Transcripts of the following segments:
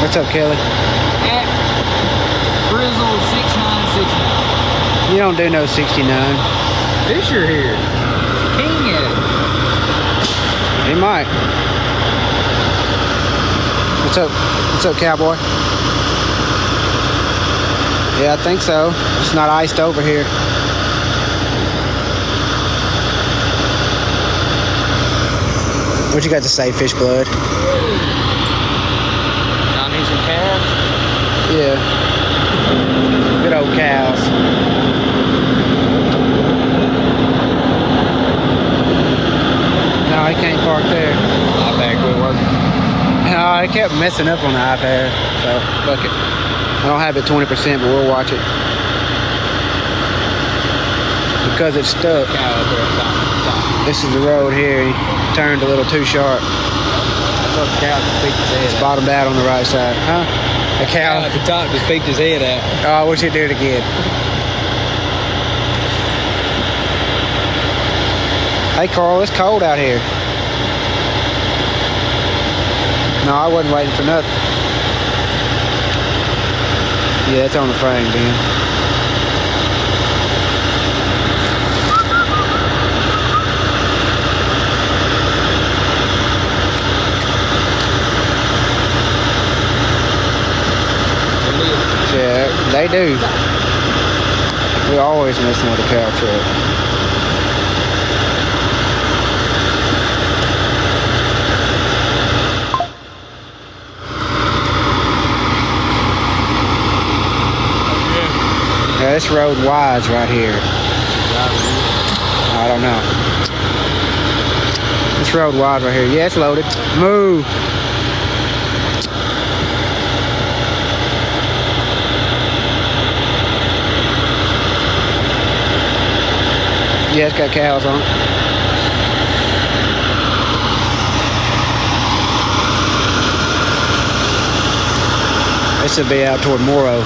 What's up, Kelly? At Frizzle 6969. You don't do no 69. Fisher here. King at it. He might. What's up? What's up, cowboy? Yeah, I think so. It's not iced over here. What you got to say, fish blood? Y'all need some calves? Yeah. Good old cows. No, he can't park there. iPad quit working. No, I kept messing up on the iPad, so fuck it. I don't have it 20%, but we'll watch it. Because it's stuck. Cow up there top. This is the road here. He turned a little too sharp. I thought the cow just peeked his head It's out. bottomed out on the right side. Huh? A Cow cow. at the top just peeked his head out. Oh, I wish he'd do it again. Hey, Carl, it's cold out here. No, I wasn't waiting for nothing. Yeah, it's on the frame, Ben. Yeah, they do. We're always messing with the cow truck. Yeah, this road wide's right here. I don't know. This road wide right here. Yeah, it's loaded. Move. Yeah, it's got cows on it. This would be out toward Morrow.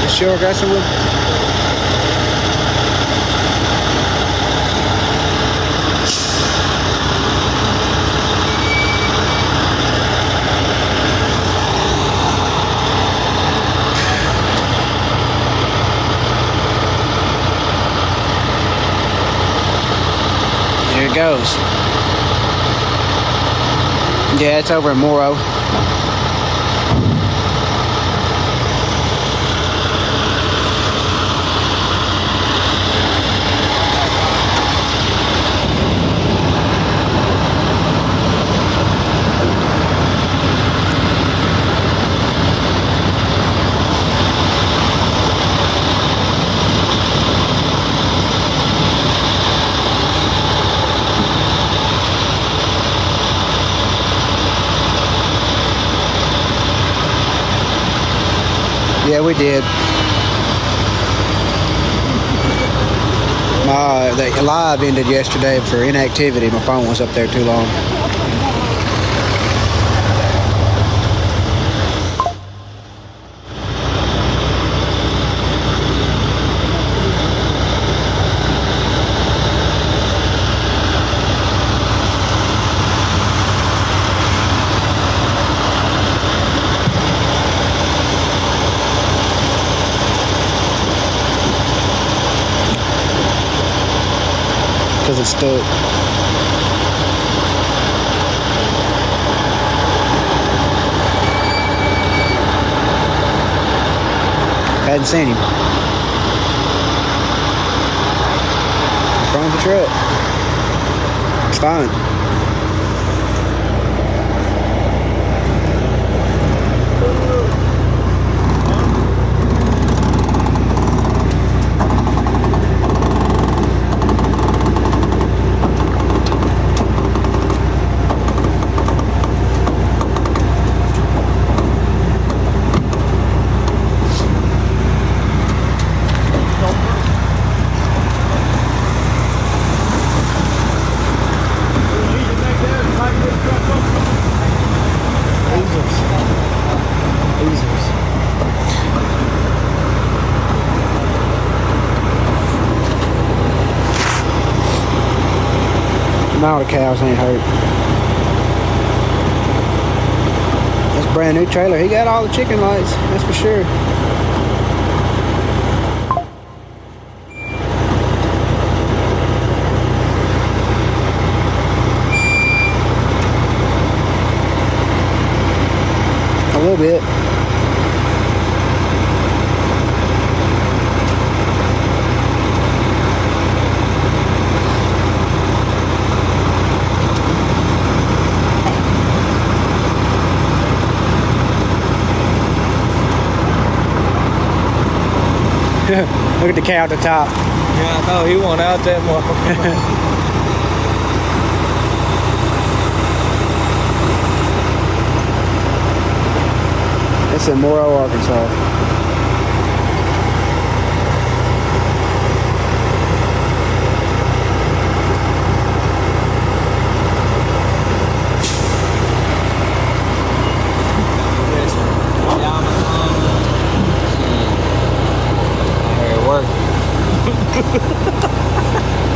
You sure got some wood? Here it goes. Yeah, it's over in Morrow. Yeah, we did. The live ended yesterday for inactivity. My phone was up there too long. Because it's stuck. Hadn't seen him. In front of the truck. It's fine. No, the cows ain't hurt. This brand new trailer, he got all the chicken lights, that's for sure. A little bit. Look at the cow at the top. Yeah, I know, he went out that much. It's in Moro, Arkansas.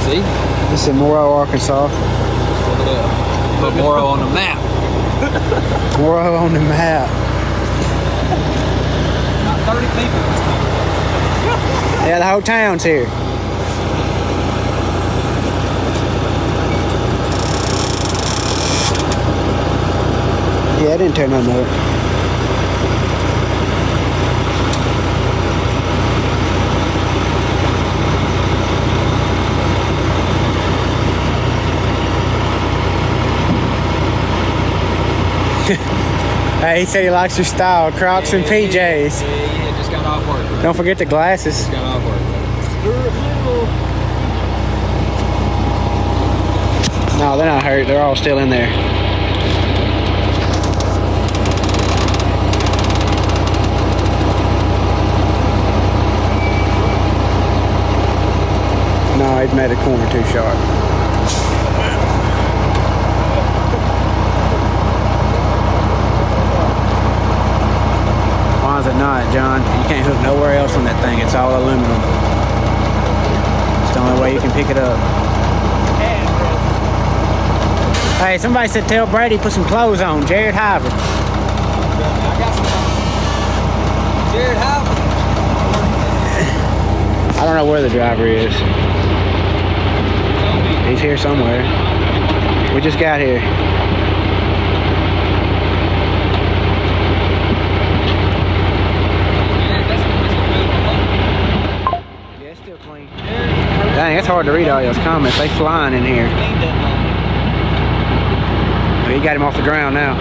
See? It's in Moro, Arkansas. Look at that. Put Moro on the map. Moro on the map. About 30 people this time. Yeah, the whole town's here. Yeah, I didn't turn on that. Hey, he said he likes your style, Crocs and PJs. Yeah, just got off work. Don't forget the glasses. Just got off work. No, they're not hurt. They're all still in there. No, he's made a corner too sharp. Why is it not, John? You can't hook nowhere else on that thing. It's all aluminum. It's the only way you can pick it up. Hey, somebody said tell Brady put some clothes on. Jared Hyver. I got some. Jared Hyver. I don't know where the driver is. He's here somewhere. We just got here. Yeah, it's still clean. Dang, it's hard to read all those comments. They flying in here. He got him off the ground now.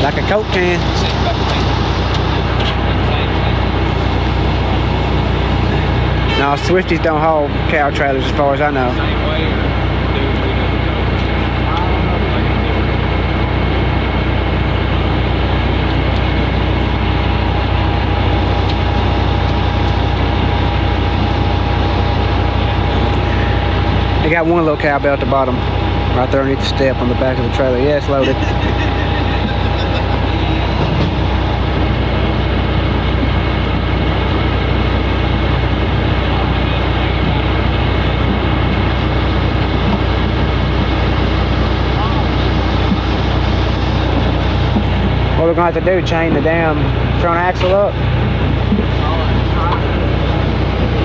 Like a Coke can. No, Swifties don't haul cow trailers as far as I know. They got one little cowbell at the bottom, right there underneath the step on the back of the trailer. Yeah, it's loaded. What we're going to have to do, chain the damn front axle up.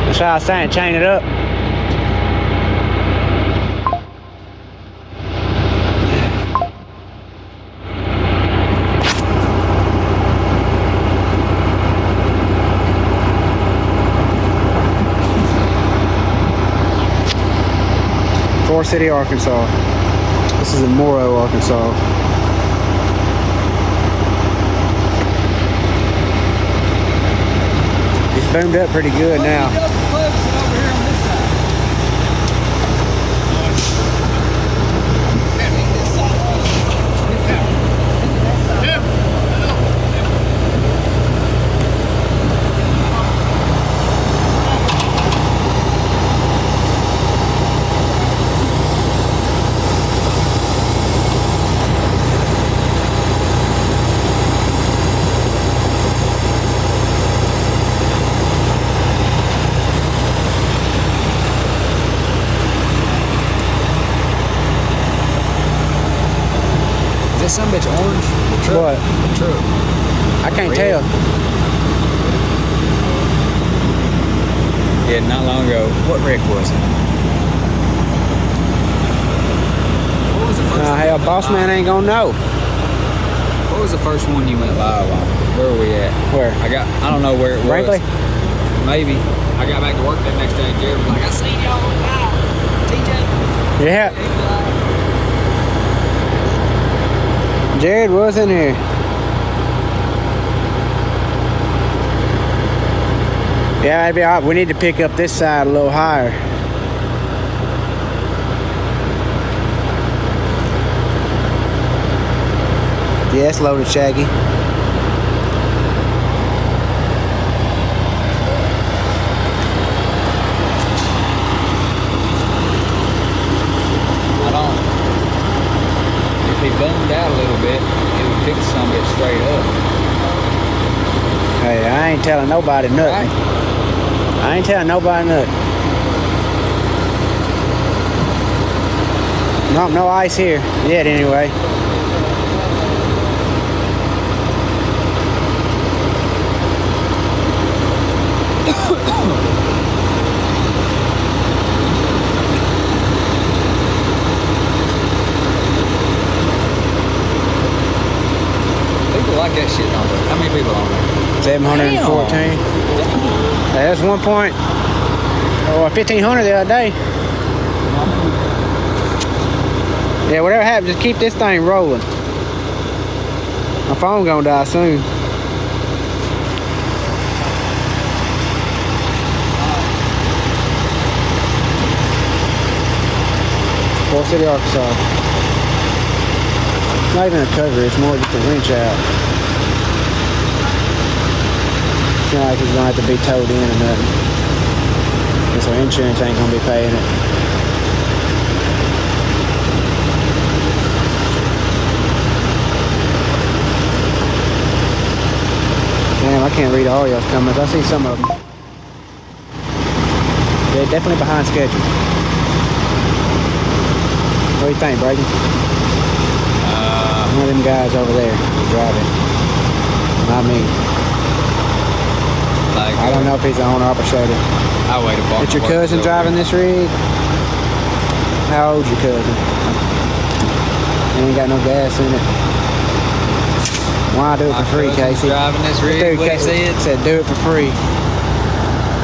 That's what I was saying, chain it up. Forest City, Arkansas. This is in Moro, Arkansas. It's boomed up pretty good now. some bitch orange? The truck? What? The truck. I can't Red. tell. Yeah, not long ago. What wreck was it? What was the first one? Hell, boss man ain't gonna know. What was the first one you went live on? Where were we at? Where? I don't know where it was. Brinkley? Maybe. I got back to work that next day and Jared was like, I seen y'all now. TJ. Yeah. Jared was in here. Yeah, that'd be all right. We need to pick up this side a little higher. Yeah, it's loaded, Shaggy. I don't. If he boomed out a little bit, it would pick some bit straight up. Hey, I ain't telling nobody nothing. Right? I ain't telling nobody nothing. Nope, no ice here yet anyway. People like that shit, don't they? How many people on there? 714. That's 1,500 the other day. Yeah, whatever happens, just keep this thing rolling. My phone gonna die soon. Fort City, Arkansas. Not even a cover, it's more just a winch out. It's not like it's gonna have to be towed in or nothing. And so insurance ain't gonna be paying it. Damn, I can't read all y'all's comments. I see some of them. They're definitely behind schedule. What do you think, Brady? One of them guys over there driving. Not me. Like, I don't know if he's the owner operator. I wait a bar. Is your cousin driving this rig? How old's your cousin? He ain't got no gas in it. Why do it for free, Casey? Driving this rig, Dude, what he said? Said do it for free.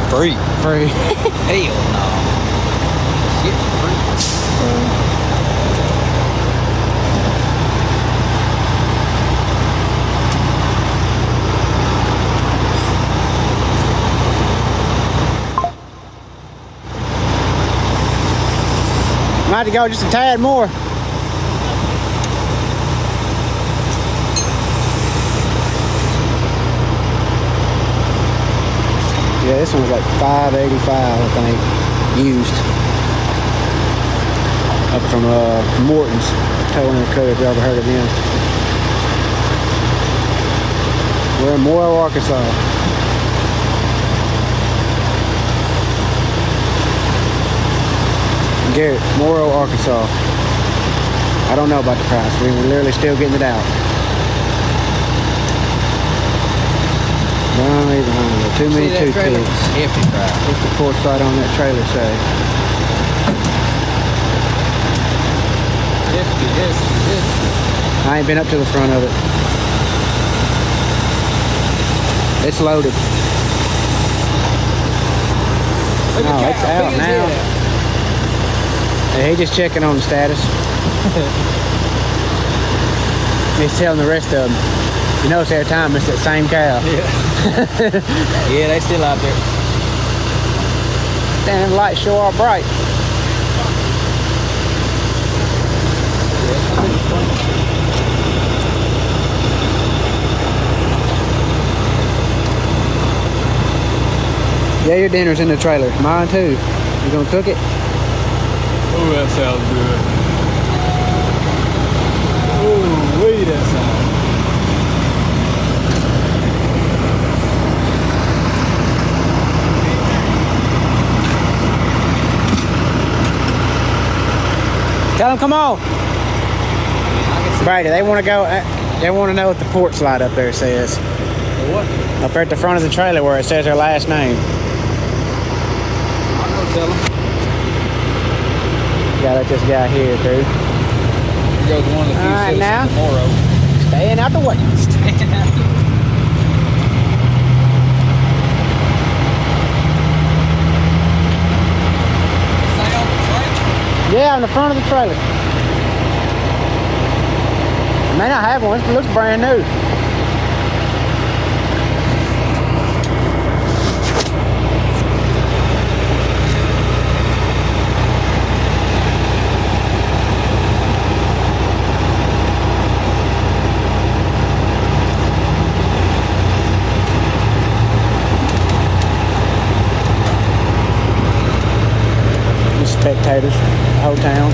Free. Free. Hell no. Shit free. Might have to go just a tad more. Yeah, this one was like $5.85, I think, used. Up from Morton's Towing and Recovery, if you ever heard of them. We're in Morrow, Arkansas. Garrett, Morrow, Arkansas. I don't know about the price. We're literally still getting it out. Don't even know. Too many toothpicks. Hefty price. What's the port side on that trailer say? Hefty. I ain't been up to the front of it. It's loaded. No, it's out now. Hey, he just checking on the status. He's telling the rest of them. You notice every time it's that same cow. Yeah. Yeah, they still out there. Damn, them lights sure are bright. Yeah, your dinner's in the trailer. Mine too. You gonna cook it? Oh, that sounds good. Oh, wait, that sounds. Tell him, come on. I can Brady, they want to go. They want to know what the porch light up there says. What? Up there at the front of the trailer where it says their last name. I'll go tell them. Gotta let this guy hear, dude. Here goes one of the few All right, citizens now. of Morrow. Staying out the way. Staying out. Say on the trailer. Yeah, on the front of the trailer. It may not have one. It looks brand new. Spectators, the whole town.